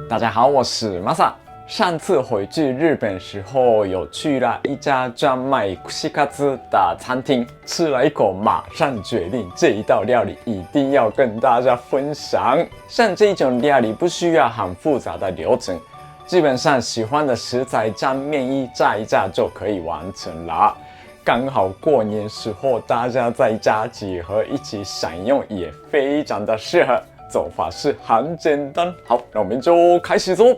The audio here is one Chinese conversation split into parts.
大家好，我是 MASA。上次回去日本时候有去了一家专卖串カツ的餐厅，吃了一口马上决定这一道料理一定要跟大家分享。像这种料理不需要很复杂的流程，基本上喜欢的食材沾面衣炸一炸就可以完成了。刚好过年时候大家在家集合一起享用，也非常的适合。做法是很简单，好，那我们就开始做。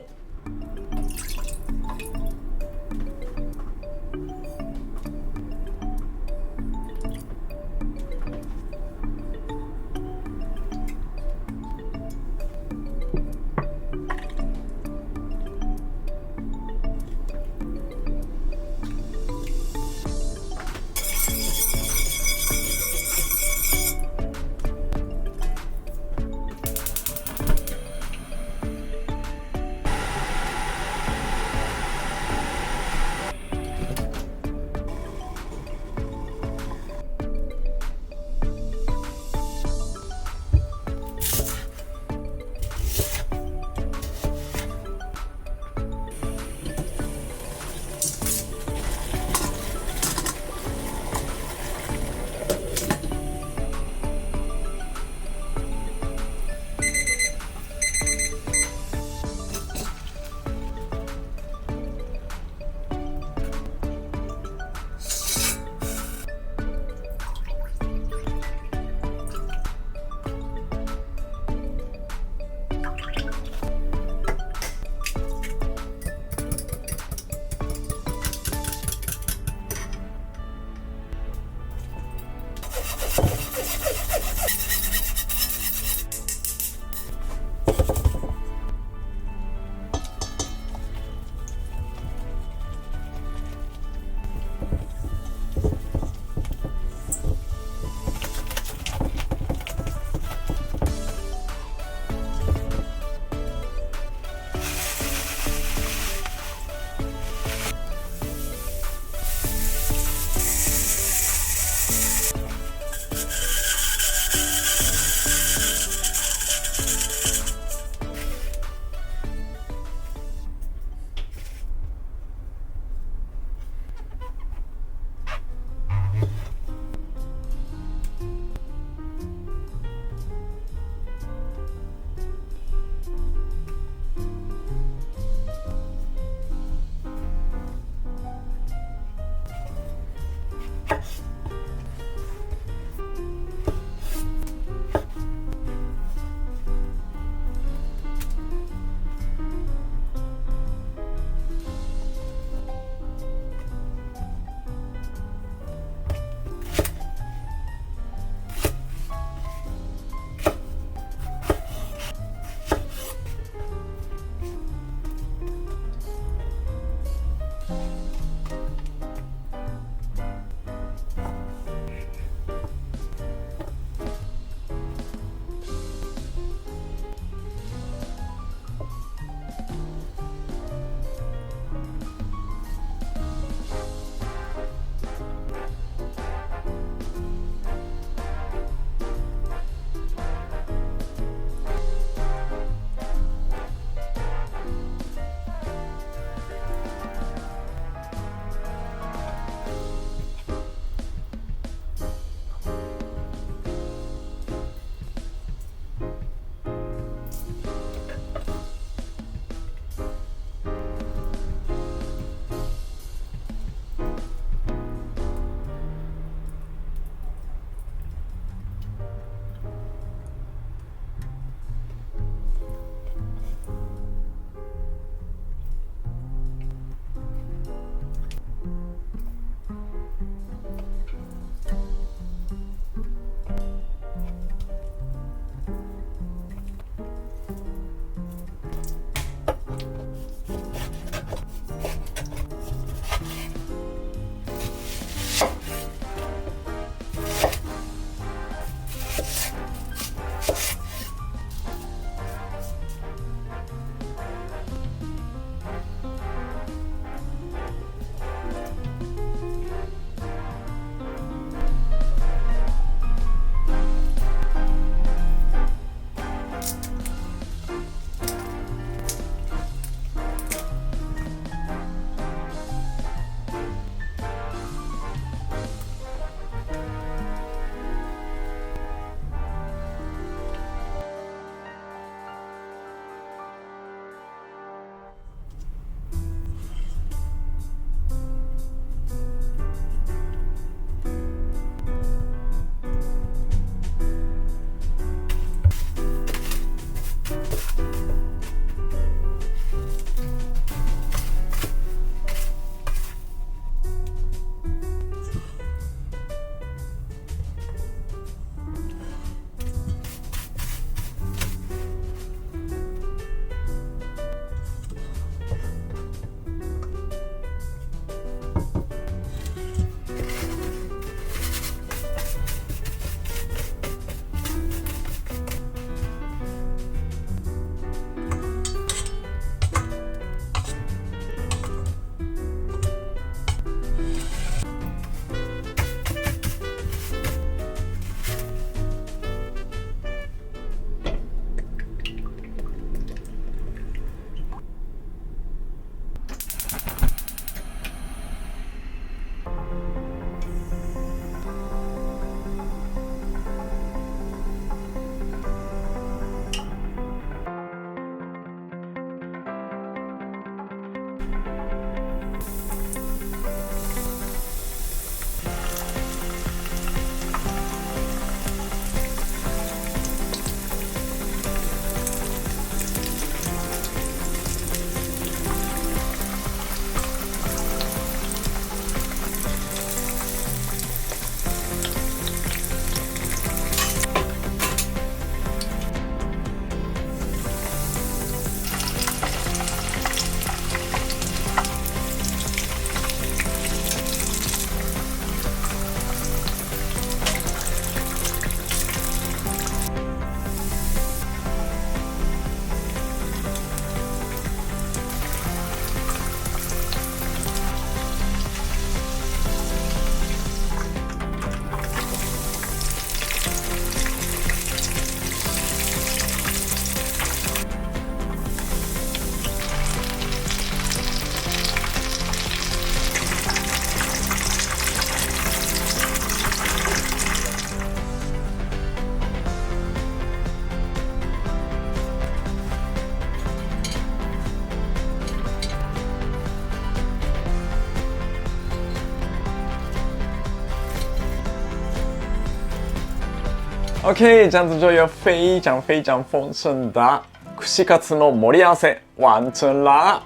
OK， 这样子就有非常丰盛的串カツの盛り合わせ完成啦。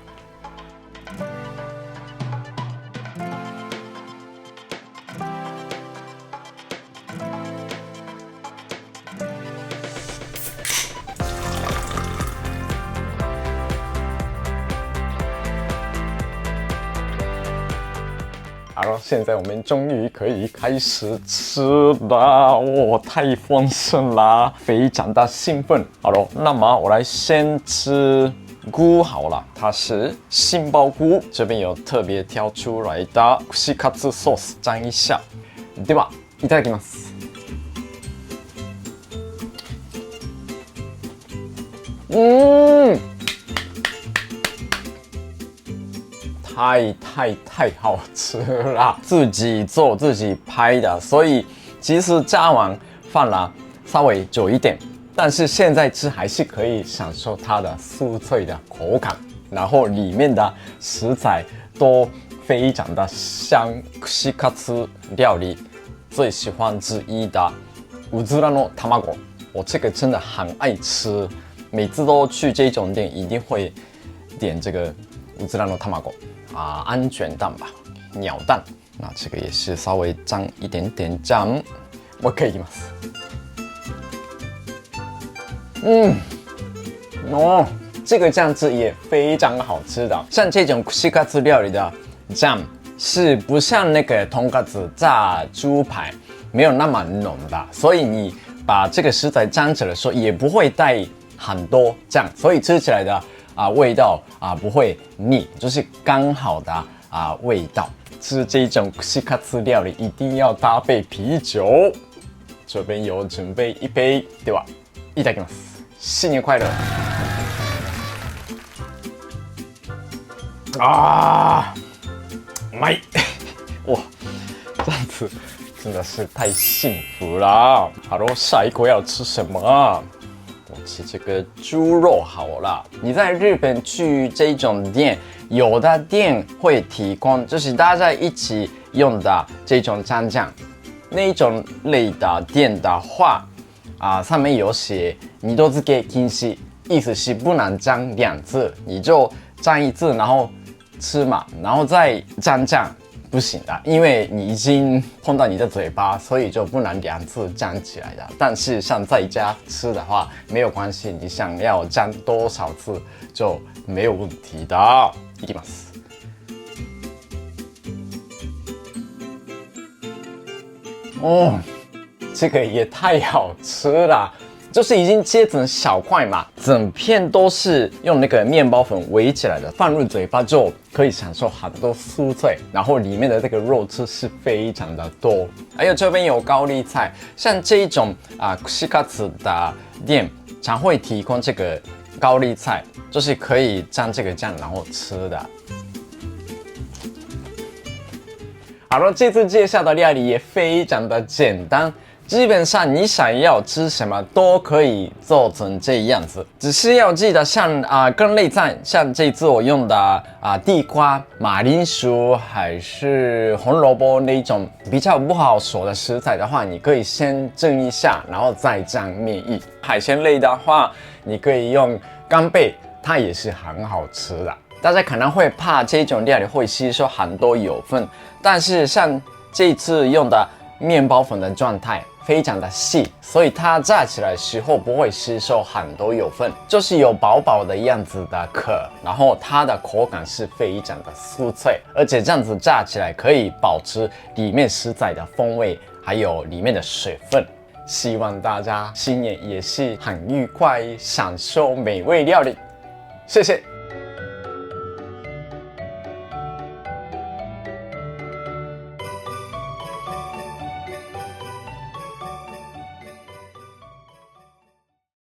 好了，现在我们终于可以开始吃了，哇，太丰盛啦，非常的兴奋。好了，那么我来先吃菇好了，它是杏鲍菇，这边有特别挑出来的串カツソース沾一下。ではいただきます。太好吃了！自己做自己拍的，所以即使加完放了稍微久一点，但是现在吃还是可以享受它的酥脆的口感，然后里面的食材都非常的香。串カツ料理最喜欢之一的うずらの卵，我这个真的很爱吃，每次都去这种店一定会点这个うずらの卵。安全蛋吧，鸟蛋。那这个也是稍微沾一点点酱，我可以いきます。这个酱汁也非常好吃的。像这种串カツ料理的酱是不像那个豚カツ炸猪排没有那么浓的，所以你把这个食材沾起来的时候也不会带很多酱，所以吃起来的味道不会腻，就是刚好的味道。吃这种串カツ料理一定要搭配啤酒。这边有准备一杯，ではいただきます。新年快乐！うまい！哇，这样子真的是太幸福了。好了，下一口要吃什么啊？我吃这个猪肉好了。你在日本去这种店，有的店会提供就是大家一起用的这种蘸酱，那一种类的店的话，上面有写二度漬け禁止，意思是不能蘸两次，你就蘸一次然后吃嘛，然后再蘸酱。不行的，因为你已经碰到你的嘴巴，所以就不能两次沾起来的。但是像在家吃的话，没有关系，你想要沾多少次就没有问题的。いきます。这个也太好吃了。就是已经切成小块嘛，整片都是用那个面包粉围起来的，放入嘴巴就可以享受很多酥脆，然后里面的这个肉质是非常的多。还有这边有高丽菜，像这一种串カツ的店常会提供这个高丽菜，就是可以蘸这个酱然后吃的。好了，这次介绍的料理也非常的简单。基本上你想要吃什么都可以做成这样子，只是要记得像根类菜，像这次我用的地瓜、马铃薯还是红萝卜那种比较不好熟的食材的话，你可以先蒸一下，然后再蘸面衣。海鲜类的话，你可以用干贝，它也是很好吃的。大家可能会怕这种料理会吸收很多油分，但是像这次用的面包粉的状态非常的细，所以它炸起来的时候不会吸收很多油分，就是有薄薄的样子的壳，然后它的口感是非常的酥脆，而且这样子炸起来可以保持里面食材的风味，还有里面的水分。希望大家新年也是很愉快，享受美味料理。谢谢。